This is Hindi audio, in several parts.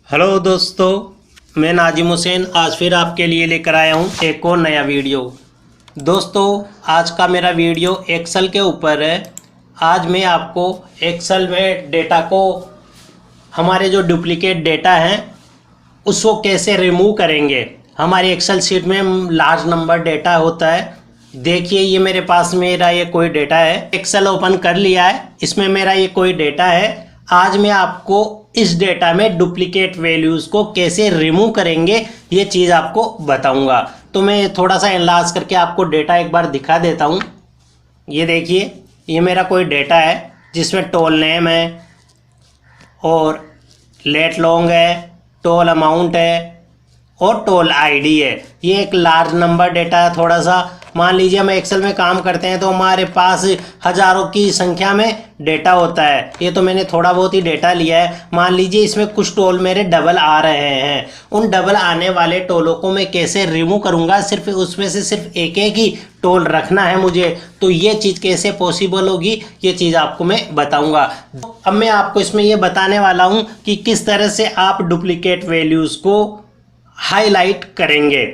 हेलो दोस्तों, मैं नाजिम हुसैन आज फिर आपके लिए लेकर आया हूँ एक और नया वीडियो। दोस्तों, आज का मेरा वीडियो एक्सेल के ऊपर है। आज मैं आपको एक्सेल में डेटा को, हमारे जो डुप्लीकेट डेटा हैं उसको कैसे रिमूव करेंगे। हमारी एक्सेल शीट में लार्ज नंबर डेटा होता है। देखिए, ये मेरे पास मेरा ये कोई डेटा है। एक्सेल ओपन कर लिया है, इसमें मेरा ये कोई डेटा है। आज मैं आपको इस डेटा में डुप्लीकेट वैल्यूज़ को कैसे रिमूव करेंगे ये चीज़ आपको बताऊंगा। तो मैं थोड़ा सा एनलार्ज करके आपको डेटा एक बार दिखा देता हूँ। ये देखिए, ये मेरा कोई डेटा है जिसमें टोल नेम है और लेट लॉन्ग है, टोल अमाउंट है और टोल आईडी है। ये एक लार्ज नंबर डेटा है। थोड़ा सा मान लीजिए हम एक्सेल में काम करते हैं तो हमारे पास हज़ारों की संख्या में डेटा होता है। ये तो मैंने थोड़ा बहुत ही डेटा लिया है। मान लीजिए इसमें कुछ टोल मेरे डबल आ रहे हैं। उन डबल आने वाले टोलों को मैं कैसे रिमूव करूंगा, सिर्फ उसमें से सिर्फ एक एक ही टोल रखना है मुझे। तो ये चीज़ कैसे पॉसिबल होगी, ये चीज़ आपको मैं बताऊंगा। अब मैं आपको इसमें ये बताने वाला हूँ कि किस तरह से आप डुप्लीकेट वैल्यूज़ को हाईलाइट करेंगे।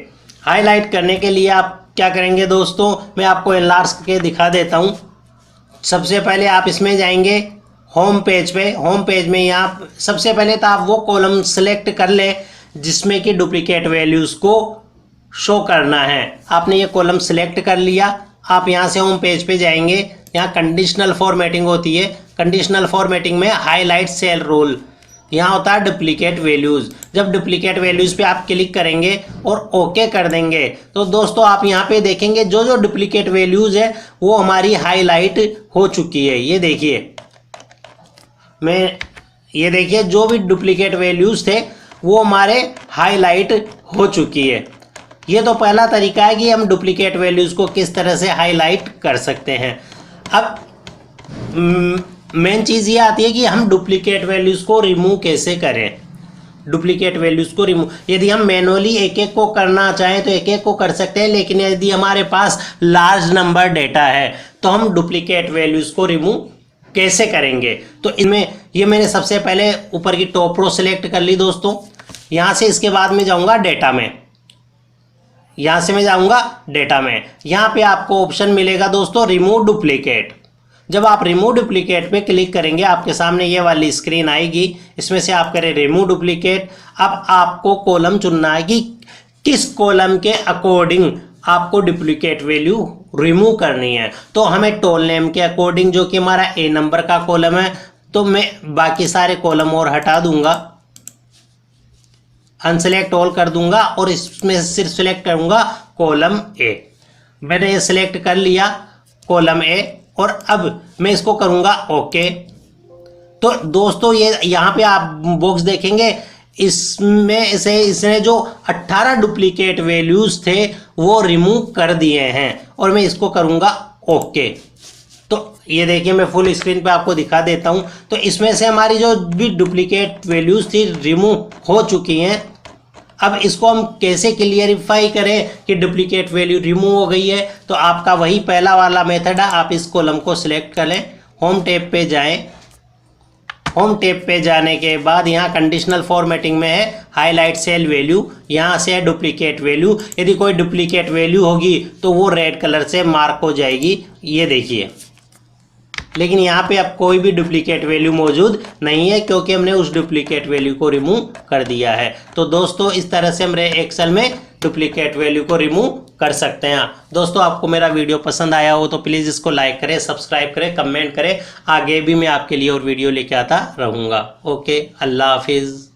हाईलाइट करने के लिए आप क्या करेंगे दोस्तों, मैं आपको एनलार्ज करके दिखा देता हूँ। सबसे पहले आप इसमें जाएंगे होम पेज पे। होम पेज में यहाँ सबसे पहले तो आप वो कॉलम सेलेक्ट कर ले जिसमें कि डुप्लीकेट वैल्यूज़ को शो करना है। आपने ये कॉलम सेलेक्ट कर लिया। आप यहाँ से होम पेज पे जाएंगे, यहाँ कंडीशनल फॉर्मेटिंग होती है। कंडीशनल फॉर्मेटिंग में हाईलाइट सेल रूल, यहाँ होता है डुप्लीकेट वैल्यूज़। जब डुप्लीकेट वैल्यूज़ पे आप क्लिक करेंगे और ओके कर देंगे तो दोस्तों आप यहाँ पे देखेंगे जो जो डुप्लीकेट वैल्यूज़ है वो हमारी हाईलाइट हो चुकी है। ये देखिए, ये देखिए जो भी डुप्लीकेट वैल्यूज़ थे वो हमारे हाईलाइट हो चुकी है। ये तो पहला तरीका है कि हम डुप्लीकेट वैल्यूज़ को किस तरह से हाईलाइट कर सकते हैं। अब मेन चीज़ ये आती है कि हम डुप्लीकेट वैल्यूज़ को रिमूव कैसे करें। डुप्लीकेट वैल्यूज़ को रिमूव, यदि हम मैनुअली एक एक को करना चाहें तो एक एक को कर सकते हैं, लेकिन यदि हमारे पास लार्ज नंबर डेटा है तो हम डुप्लीकेट वैल्यूज़ को रिमूव कैसे करेंगे। तो इनमें ये मैंने सबसे पहले ऊपर की टॉप रो सेलेक्ट कर ली दोस्तों। यहाँ से इसके बाद में जाऊँगा डेटा में। यहाँ से मैं जाऊँगा डेटा में। यहाँ पर आपको ऑप्शन मिलेगा दोस्तों रिमूव डुप्लीकेट। जब आप रिमूव डुप्लीकेट पे क्लिक करेंगे आपके सामने ये वाली स्क्रीन आएगी। इसमें से आप करें रिमूव डुप्लीकेट। अब आपको कॉलम चुनना है कि किस कॉलम के अकॉर्डिंग आपको डुप्लीकेट वैल्यू रिमूव करनी है। तो हमें टोल नेम के अकॉर्डिंग, जो कि हमारा ए नंबर का कॉलम है, तो मैं बाकी सारे कॉलम और हटा दूंगा, अनसेलेक्ट ऑल कर दूंगा और इसमें सिर्फ सिलेक्ट करूंगा कॉलम ए। मैंने ये सिलेक्ट कर लिया कॉलम ए और अब मैं इसको करूंगा ओके। तो दोस्तों ये यहाँ पे आप बॉक्स देखेंगे, इसमें से इसने जो 18 डुप्लीकेट वैल्यूज थे वो रिमूव कर दिए हैं और मैं इसको करूंगा ओके। तो ये देखिए, मैं फुल स्क्रीन पे आपको दिखा देता हूँ। तो इसमें से हमारी जो भी डुप्लीकेट वैल्यूज थी रिमूव हो चुकी हैं। अब इसको हम कैसे क्लियरिफाई करें कि डुप्लीकेट वैल्यू रिमूव हो गई है। तो आपका वही पहला वाला मेथड है, आप इस कॉलम को सिलेक्ट कर लें, होम टैब पे जाएं। होम टैब पे जाने के बाद यहाँ कंडीशनल फॉर्मेटिंग में है हाईलाइट सेल वैल्यू, यहाँ से है डुप्लीकेट वैल्यू। यदि कोई डुप्लीकेट वैल्यू होगी तो वो रेड कलर से मार्क हो जाएगी, ये देखिए। लेकिन यहाँ पे अब कोई भी डुप्लीकेट वैल्यू मौजूद नहीं है क्योंकि हमने उस डुप्लीकेट वैल्यू को रिमूव कर दिया है। तो दोस्तों इस तरह से हम एक्सेल में डुप्लीकेट वैल्यू को रिमूव कर सकते हैं। दोस्तों आपको मेरा वीडियो पसंद आया हो तो प्लीज़ इसको लाइक करें, सब्सक्राइब करें, कमेंट करें। आगे भी मैं आपके लिए और वीडियो लेके आता रहूँगा। ओके, अल्लाह हाफिज़।